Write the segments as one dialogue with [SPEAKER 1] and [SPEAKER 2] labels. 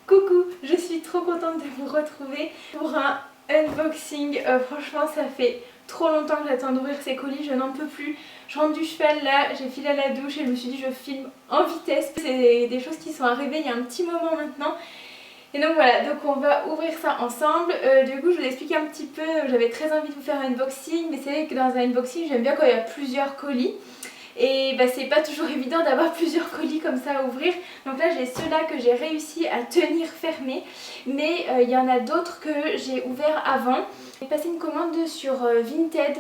[SPEAKER 1] Coucou, je suis trop contente de vous retrouver pour un unboxing. Franchement, ça fait trop longtemps que j'attends d'ouvrir ces colis, je n'en peux plus. Je rentre du cheval là, j'ai filé à la douche et je me suis dit je filme en vitesse. C'est des choses qui sont arrivées il y a un petit moment maintenant. Et donc voilà, donc on va ouvrir ça ensemble. Du coup je vous explique un petit peu, j'avais très envie de vous faire un unboxing, mais c'est vrai que dans un unboxing j'aime bien quand il y a plusieurs colis. Et bah, c'est pas toujours évident d'avoir plusieurs colis comme ça à ouvrir. Donc là j'ai ceux-là que j'ai réussi à tenir fermés. Mais il y en a d'autres que j'ai ouverts avant. J'ai passé une commande sur Vinted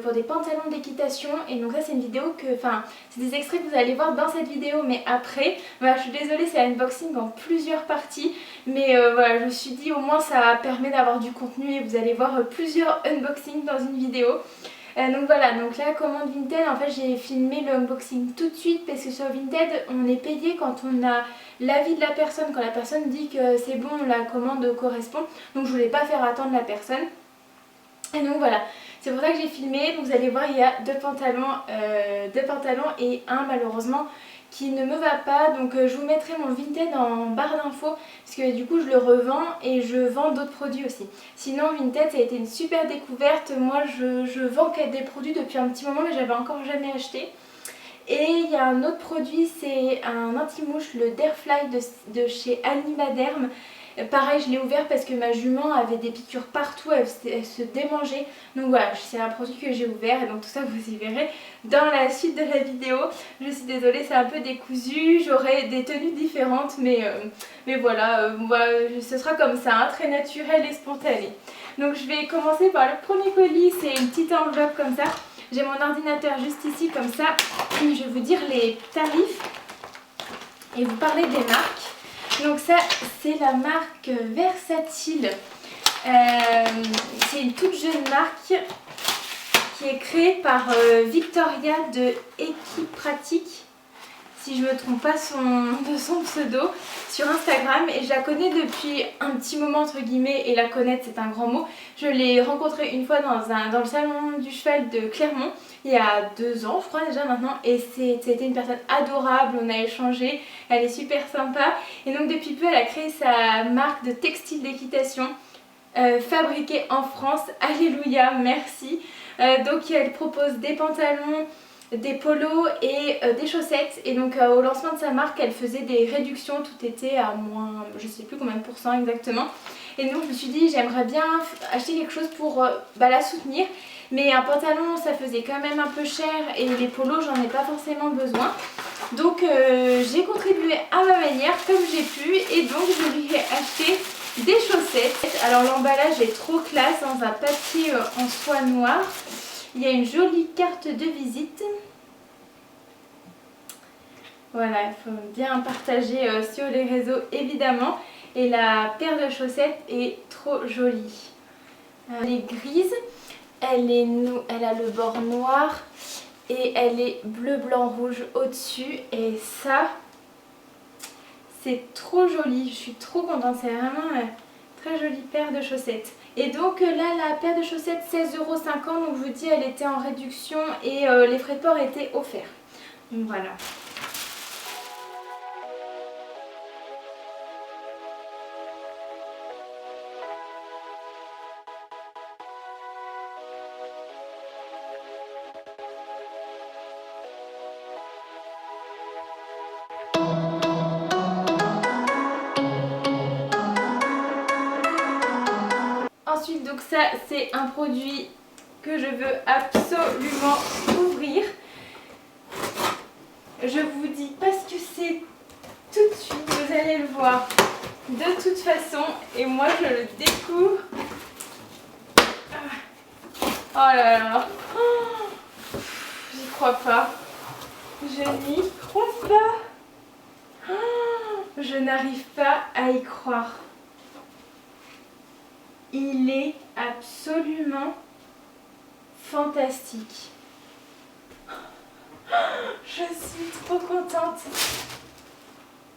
[SPEAKER 1] pour des pantalons d'équitation. Et donc ça c'est une vidéo que, enfin c'est des extraits que vous allez voir dans cette vidéo. Mais après, voilà, je suis désolée, c'est un unboxing en plusieurs parties. Mais voilà, je me suis dit au moins ça permet d'avoir du contenu. Et vous allez voir plusieurs unboxings dans une vidéo. Donc voilà, donc là commande Vinted, en fait j'ai filmé le unboxing tout de suite parce que sur Vinted on est payé quand on a l'avis de la personne, quand la personne dit que c'est bon, la commande correspond. Donc je voulais pas faire attendre la personne. Et donc voilà, c'est pour ça que j'ai filmé. Donc vous allez voir, il y a deux pantalons et un malheureusement qui ne me va pas. Donc je vous mettrai mon Vinted en barre d'infos parce que du coup je le revends et je vends d'autres produits aussi. Sinon Vinted ça a été une super découverte. Moi je vends des produits depuis un petit moment mais j'avais encore jamais acheté. Et il y a un autre produit, c'est un anti-mouche, le Derfly de chez Animaderm. Pareil, je l'ai ouvert parce que ma jument avait des piqûres partout, elle se démangeait. Donc voilà, c'est un produit que j'ai ouvert et donc tout ça vous y verrez dans la suite de la vidéo. Je suis désolée, c'est un peu décousu, j'aurai des tenues différentes mais voilà, ce sera comme ça, hein, très naturel et spontané. Donc je vais commencer par le premier colis, c'est une petite enveloppe comme ça. J'ai mon ordinateur juste ici comme ça, je vais vous dire les tarifs et vous parler des marques. Donc ça c'est la marque Versatile, c'est une toute jeune marque qui est créée par Victoria de Equipratique, si je ne me trompe pas de son pseudo, sur Instagram. Et je la connais depuis un petit moment entre guillemets, et la connaître c'est un grand mot. Je l'ai rencontrée une fois dans le salon du cheval de Clermont, il y a 2 ans je crois déjà maintenant, et c'était une personne adorable, on a échangé, elle est super sympa. Et donc depuis peu elle a créé sa marque de textile d'équitation, fabriquée en France, alléluia, merci. Donc elle propose des pantalons, des polos et des chaussettes. Et donc au lancement de sa marque elle faisait des réductions, tout était à moins je sais plus combien de pourcents exactement. Et donc je me suis dit j'aimerais bien acheter quelque chose pour la soutenir. Mais un pantalon ça faisait quand même un peu cher et les polos j'en ai pas forcément besoin. Donc j'ai contribué à ma manière comme j'ai pu et donc je lui ai acheté des chaussettes. Alors l'emballage est trop classe dans un papier en soie noire. Il y a une jolie carte de visite. Voilà, il faut bien partager sur les réseaux évidemment. Et la paire de chaussettes est trop jolie. Elle est grise, elle a le bord noir et elle est bleu, blanc, rouge au-dessus. Et ça, c'est trop joli. Je suis trop contente, c'est vraiment une très jolie paire de chaussettes. Et donc là la paire de chaussettes 16,50 €, donc je vous dis elle était en réduction et les frais de port étaient offerts. Donc voilà. Ensuite donc ça c'est un produit que je veux absolument ouvrir. Je vous dis parce que c'est tout de suite, vous allez le voir de toute façon et moi je le découvre. Oh là là, oh, j'y crois pas, je n'y crois pas, oh, je n'arrive pas à y croire. Il est absolument fantastique. Je suis trop contente.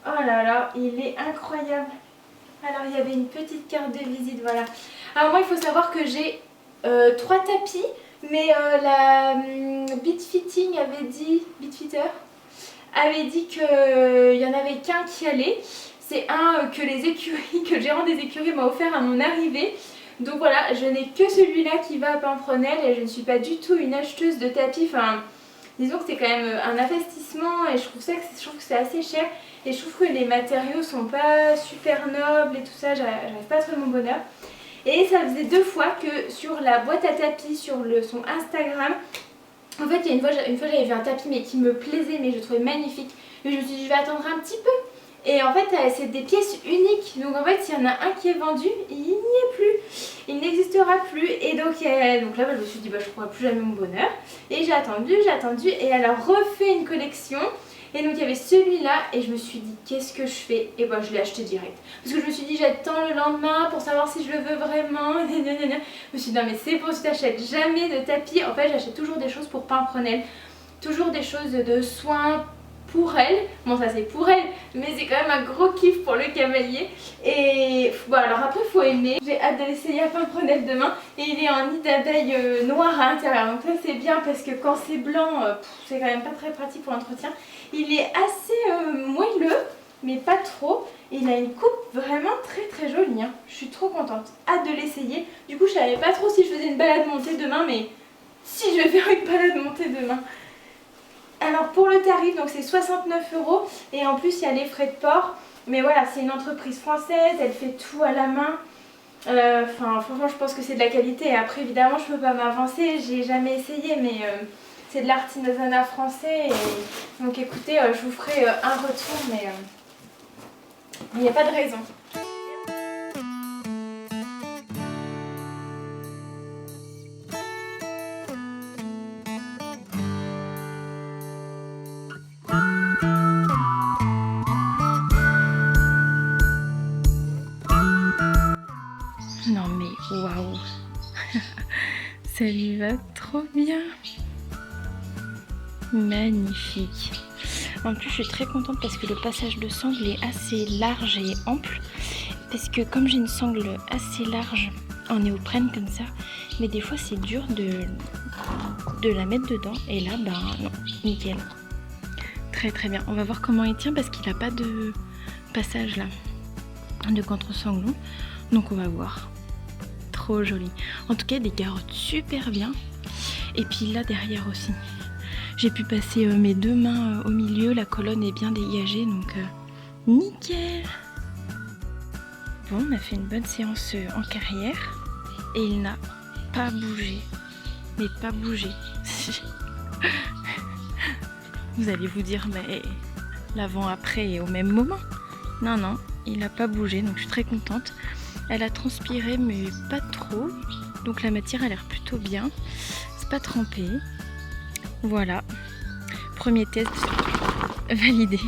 [SPEAKER 1] Oh là là, il est incroyable. Alors il y avait une petite carte de visite, voilà. Alors moi il faut savoir que j'ai 3 tapis, mais la Beatfitting avait dit, Beatfitter avait dit qu'il n'y en avait qu'un qui allait. C'est un que les écuries, que le gérant des écuries m'a offert à mon arrivée. Donc voilà, je n'ai que celui-là qui va à Pimprenel et je ne suis pas du tout une acheteuse de tapis. Enfin, disons que c'est quand même un investissement et je trouve que c'est assez cher. Et je trouve que les matériaux sont pas super nobles et tout ça, j'arrive pas à trouver mon bonheur. Et ça faisait 2 fois que sur la boîte à tapis, sur son Instagram, en fait il y a une fois j'avais vu un tapis mais qui me plaisait, mais je le trouvais magnifique. Mais je me suis dit je vais attendre un petit peu. Et en fait c'est des pièces uniques, donc en fait s'il y en a un qui est vendu, il n'y est plus, il n'existera plus. Et donc là je me suis dit je ne trouverai plus jamais mon bonheur. Et j'ai attendu et elle a refait une collection. Et donc il y avait celui-là et je me suis dit qu'est-ce que je fais? Et je l'ai acheté direct. Parce que je me suis dit j'attends le lendemain pour savoir si je le veux vraiment. Je me suis dit non mais c'est bon, tu t'achètes jamais de tapis. En fait j'achète toujours des choses pour Pimprenel. Toujours des choses de soins pour elle. Bon ça c'est pour elle, mais c'est quand même un gros kiff pour le cavalier. Et bon alors après faut aimer. J'ai hâte de l'essayer à Pimprenel demain. Et il est en nid d'abeille noir à l'intérieur. Donc ça c'est bien parce que quand c'est blanc, c'est quand même pas très pratique pour l'entretien. Il est assez moelleux, mais pas trop. Et il a une coupe vraiment très jolie. Hein. Je suis trop contente. Hâte de l'essayer. Du coup, je savais pas trop si je faisais une balade montée demain, mais si je vais faire une balade montée demain. Alors pour le tarif, donc c'est 69 € et en plus il y a les frais de port. Mais voilà, c'est une entreprise française, elle fait tout à la main. Franchement, je pense que c'est de la qualité. Après, évidemment, je peux pas m'avancer. J'ai jamais essayé, mais c'est de l'artisanat français. Et donc écoutez, je vous ferai un retour, mais il n'y a pas de raison. Non mais waouh. Ça lui va trop bien. Magnifique. En plus je suis très contente parce que le passage de sangle est assez large et ample. Parce que comme j'ai une sangle assez large en néoprène comme ça, mais des fois c'est dur de la mettre dedans. Et là non, nickel. Très bien. On va voir comment il tient parce qu'il n'a pas de passage là de contre-sanglon. Donc on va voir. Trop joli. En tout cas des carottes super bien. Et puis là derrière aussi. J'ai pu passer mes 2 mains au milieu. La colonne est bien dégagée. Donc nickel. Bon, on a fait une bonne séance en carrière. Et il n'a pas bougé. Mais pas bougé. Vous allez vous dire, mais l'avant-après est au même moment. Non, il n'a pas bougé. Donc je suis très contente. Elle a transpiré mais pas trop, donc la matière a l'air plutôt bien, c'est pas trempé. Voilà, premier test validé.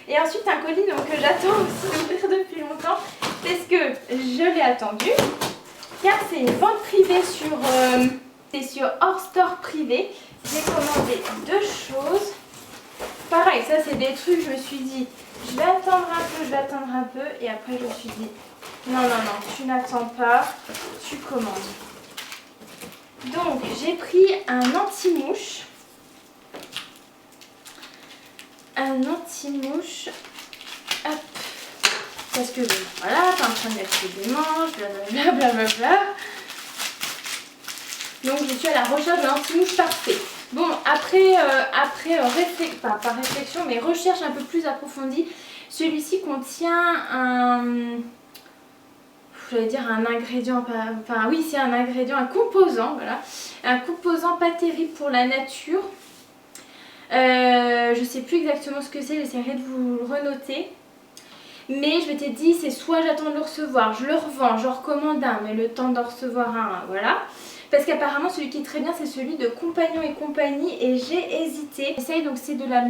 [SPEAKER 1] Et ensuite un colis donc, que j'attends aussi d'ouvrir depuis longtemps, parce que je l'ai attendu, car c'est une vente privée sur Hors Store privé. J'ai commandé 2 choses. Pareil, ça c'est des trucs, je me suis dit, je vais attendre un peu, et après je me suis dit, non, tu n'attends pas, tu commandes. Donc j'ai pris un anti-mouche. Hop. Parce que voilà, Pimprenel c'est des manches, blablabla. Donc je suis à la recherche d'un anti-mouche parfait. Bon, après pas réflexion, mais recherche un peu plus approfondie, celui-ci contient un ingrédient, oui c'est un ingrédient, un composant, voilà. Un composant pas terrible pour la nature. Je sais plus exactement ce que c'est, j'essaierai de vous le renoter. Mais je m'étais dit, c'est soit j'attends de le recevoir, je le revends, je recommande un, mais le temps d'en recevoir un, voilà. Parce qu'apparemment celui qui est très bien c'est celui de Compagnon et compagnie et j'ai hésité. J'essaye, donc c'est de la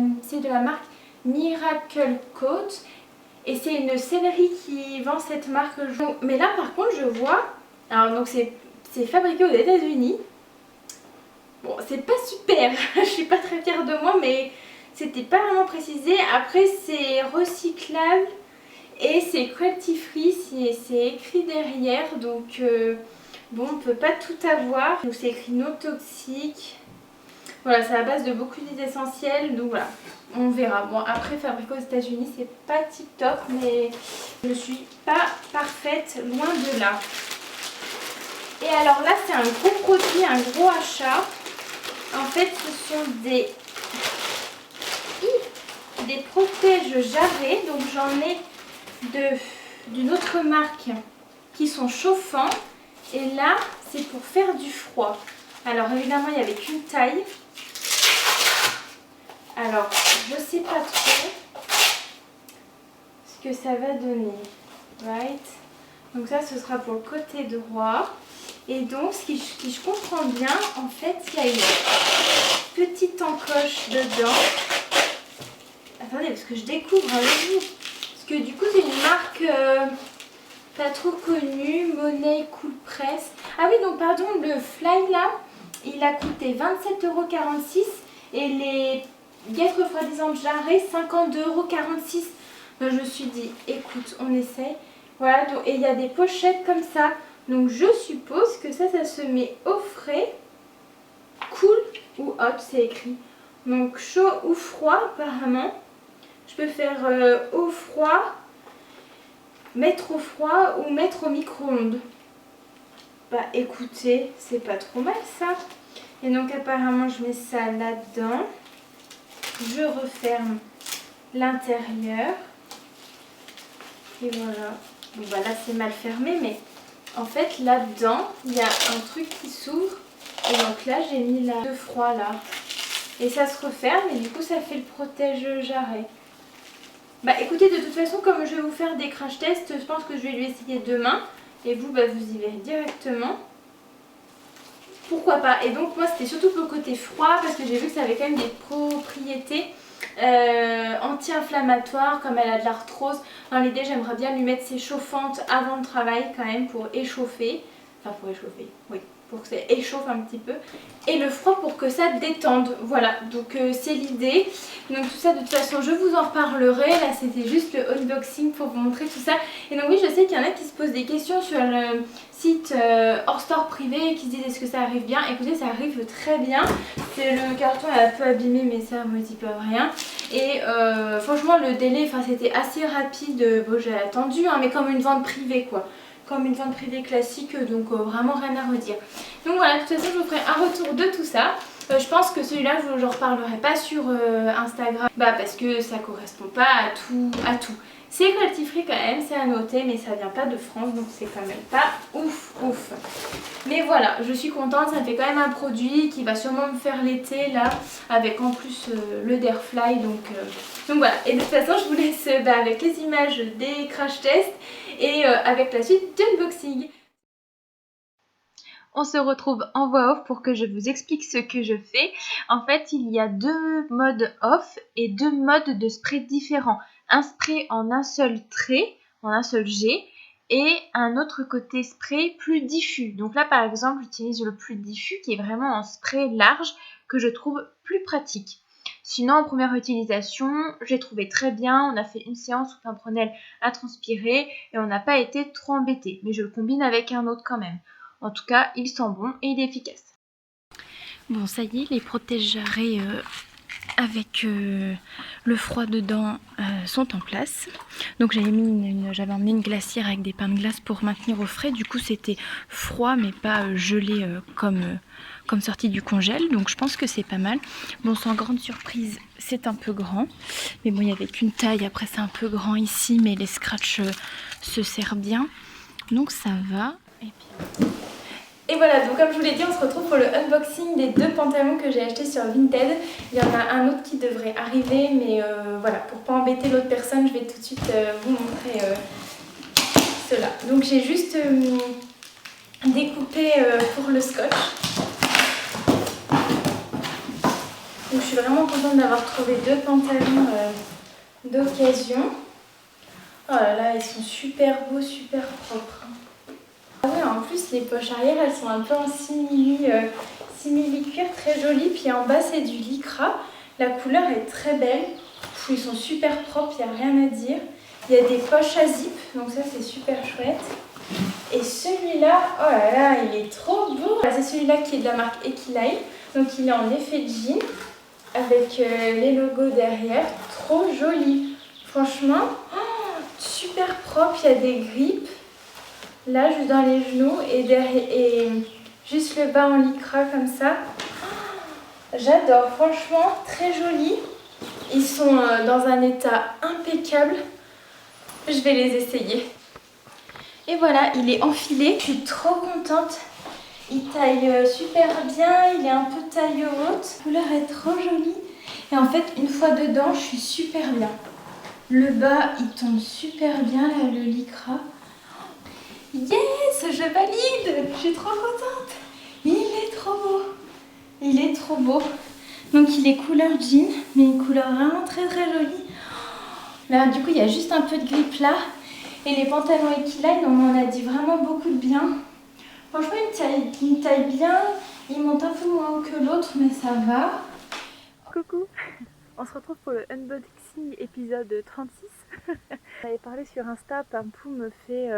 [SPEAKER 1] marque Miracle Coat. Et c'est une sellerie qui vend cette marque. Mais là par contre je vois, alors donc c'est fabriqué aux États-Unis. Bon c'est pas super, je suis pas très fière de moi mais c'était pas vraiment précisé. Après c'est recyclable et c'est cruelty free, c'est écrit derrière. Donc bon on peut pas tout avoir. Donc c'est écrit non toxique. Voilà, c'est à base de beaucoup d'huiles essentielles, donc voilà, on verra. Bon, après, fabriqué aux États-Unis, c'est pas tip top, mais je suis pas parfaite, loin de là. Et alors là, c'est un gros produit, un gros achat. En fait, ce sont des protège-jarrets. Donc j'en ai d'une autre marque qui sont chauffants. Et là, c'est pour faire du froid. Alors évidemment, il n'y avait qu'une taille. Alors, je sais pas trop ce que ça va donner. Right. Donc ça, ce sera pour le côté droit. Et donc, ce qui je comprends bien, en fait, il y a une petite encoche dedans. Attendez, parce que je découvre avec vous. Parce que du coup, c'est une marque pas trop connue, Monet Cool Press. Ah oui, donc pardon, le Fly là, il a coûté 27,46 € et les guêtres refroidisantes jarrées 52,46 €. Donc je me suis dit, écoute, on essaye. Voilà, donc, et il y a des pochettes comme ça. Donc je suppose que ça se met au frais, cool ou hot, c'est écrit. Donc chaud ou froid apparemment. Je peux faire au froid, mettre au froid ou mettre au micro-ondes. Bah écoutez, c'est pas trop mal ça. Et donc apparemment je mets ça là-dedans. Je referme l'intérieur. Et voilà. Bon bah là c'est mal fermé, mais en fait là-dedans il y a un truc qui s'ouvre. Et donc là j'ai mis le froid là. Et ça se referme et du coup ça fait le protège-jarret. Bah écoutez, de toute façon comme je vais vous faire des crash tests, je pense que je vais lui essayer demain. Et vous, bah, vous y verrez directement. Pourquoi pas. Et donc moi c'était surtout pour le côté froid parce que j'ai vu que ça avait quand même des propriétés anti-inflammatoires, comme elle a de l'arthrose. Dans l'idée j'aimerais bien lui mettre ses chauffantes avant le travail quand même pour échauffer. Enfin pour échauffer, oui. Pour que ça échauffe un petit peu. Et le froid pour que ça détende. Voilà, donc c'est l'idée. Donc tout ça de toute façon je vous en reparlerai. Là c'était juste le unboxing pour vous montrer tout ça. Et donc oui, je sais qu'il y en a qui se posent des questions sur le site hors store privé qui se disent est-ce que ça arrive bien. Écoutez, ça arrive très bien. Le carton est un peu abîmé mais ça me dit pas rien. Et franchement le délai, c'était assez rapide. Bon, j'ai attendu hein, mais comme une vente privée quoi. Comme une vente privée classique, donc vraiment rien à redire. Donc voilà, de toute façon je vous ferai un retour de tout ça. Je pense que celui-là je n'en reparlerai pas sur Instagram, parce que ça correspond pas à tout. C'est cruelty free quand même, c'est à noter, mais ça vient pas de France, donc c'est quand même pas ouf. Mais voilà, je suis contente, ça me fait quand même un produit qui va sûrement me faire l'été là, avec en plus le Dairfly, donc voilà. Et de toute façon je vous laisse avec les images des crash tests et avec la suite d'unboxing. On se retrouve en voix off pour que je vous explique ce que je fais. En fait, il y a 2 modes off et 2 modes de spray différents. Un spray en un seul trait, en un seul jet, et un autre côté spray plus diffus. Donc là, par exemple, j'utilise le plus diffus qui est vraiment en spray large que je trouve plus pratique. Sinon, en première utilisation, j'ai trouvé très bien. On a fait une séance où Pimprenel a transpiré et on n'a pas été trop embêté. Mais je le combine avec un autre quand même. En tout cas, il sent bon et il est efficace. Bon, ça y est, les protège-jarrets avec le froid dedans sont en place. Donc j'avais emmené une glacière avec des pains de glace pour maintenir au frais. Du coup, c'était froid mais pas gelé comme sorti du congèle. Donc je pense que c'est pas mal. Bon, sans grande surprise, c'est un peu grand. Mais bon, il n'y avait qu'une taille. Après, c'est un peu grand ici, mais les scratchs se serrent bien. Donc ça va. Et voilà, donc comme je vous l'ai dit, on se retrouve pour le unboxing des 2 pantalons que j'ai achetés sur Vinted. Il y en a un autre qui devrait arriver, mais voilà, pour pas embêter l'autre personne, je vais tout de suite vous montrer cela. Donc j'ai juste découpé pour le scotch. Donc je suis vraiment contente d'avoir trouvé 2 pantalons d'occasion. Oh là là, ils sont super beaux, super propres. Ah ouais, en plus les poches arrière elles sont un peu en simili-cuir, très jolies. Puis en bas c'est du lycra. La couleur est très belle. Ils sont super propres, il n'y a rien à dire. Il y a des poches à zip, donc ça c'est super chouette. Et celui-là, oh là là, il est trop beau. C'est celui-là qui est de la marque Equiline. Donc il est en effet jean avec les logos derrière, trop joli. Franchement, super propre, il y a des grippes là juste dans les genoux et, derrière, et juste le bas en lycra comme ça. J'adore, franchement, très joli. Ils sont dans un état impeccable. Je vais les essayer. Et voilà, il est enfilé. Je suis trop contente. Il taille super bien. Il est un peu taille haute. La couleur est trop jolie. Et en fait, une fois dedans, je suis super bien. Le bas, il tombe super bien, là, le lycra. Yes, je valide. Je suis trop contente. Il est trop beau. Il est trop beau. Donc il est couleur jean, mais une couleur vraiment très très jolie. Là, du coup, il y a juste un peu de grippe là. Et les pantalons Equiline, on m'en a dit vraiment beaucoup de bien. Franchement, il me taille bien. Il monte un peu moins haut que l'autre, mais ça va.
[SPEAKER 2] Coucou, on se retrouve pour le unboxing épisode 36. J'avais parlé sur Insta, Pampou me fait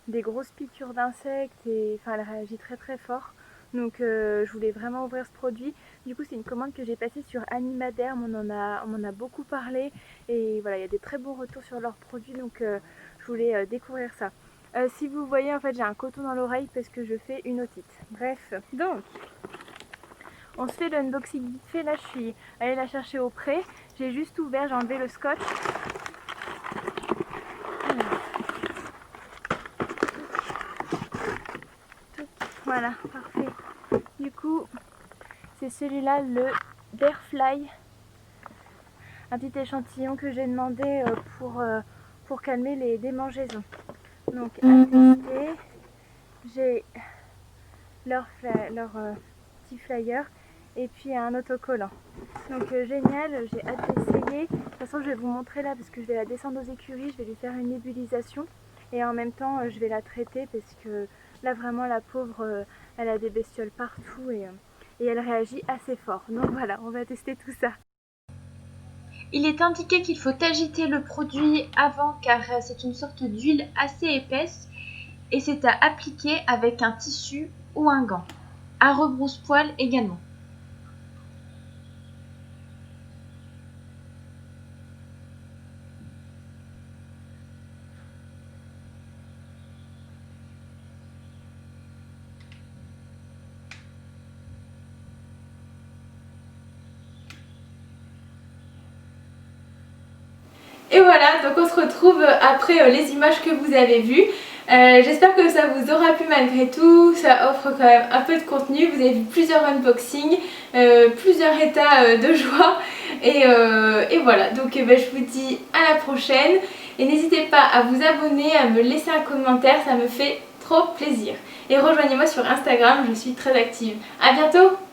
[SPEAKER 2] des grosses piqûres d'insectes et enfin elle réagit très très fort. Donc je voulais vraiment ouvrir ce produit. Du coup c'est une commande que j'ai passée sur Animaderm, on m'en a beaucoup parlé et voilà il y a des très bons retours sur leurs produits donc je voulais découvrir ça. Si vous voyez en fait j'ai un coton dans l'oreille parce que je fais une otite. Bref, donc on se fait l'unboxing vite fait, là je suis allée la chercher au pré, j'ai juste ouvert, j'ai enlevé le scotch. Voilà, parfait. Du coup, c'est celui-là, le Bearfly. Un petit échantillon que j'ai demandé pour calmer les démangeaisons. Donc à tester, j'ai leur petit flyer et puis un autocollant. Donc génial, j'ai hâte d'essayer. De toute façon je vais vous montrer là parce que je vais la descendre aux écuries, je vais lui faire une nébulisation et en même temps je vais la traiter parce que là vraiment la pauvre elle a des bestioles partout et elle réagit assez fort. Donc voilà, on va tester tout ça.
[SPEAKER 3] Il est indiqué qu'il faut agiter le produit avant car c'est une sorte d'huile assez épaisse et c'est à appliquer avec un tissu ou un gant. À rebrousse-poil également.
[SPEAKER 1] Et voilà, donc on se retrouve après les images que vous avez vues. J'espère que ça vous aura plu malgré tout, ça offre quand même un peu de contenu, vous avez vu plusieurs unboxings, plusieurs états de joie et voilà, donc je vous dis à la prochaine et n'hésitez pas à vous abonner, à me laisser un commentaire, ça me fait trop plaisir. Et rejoignez-moi sur Instagram, je suis très active. À bientôt!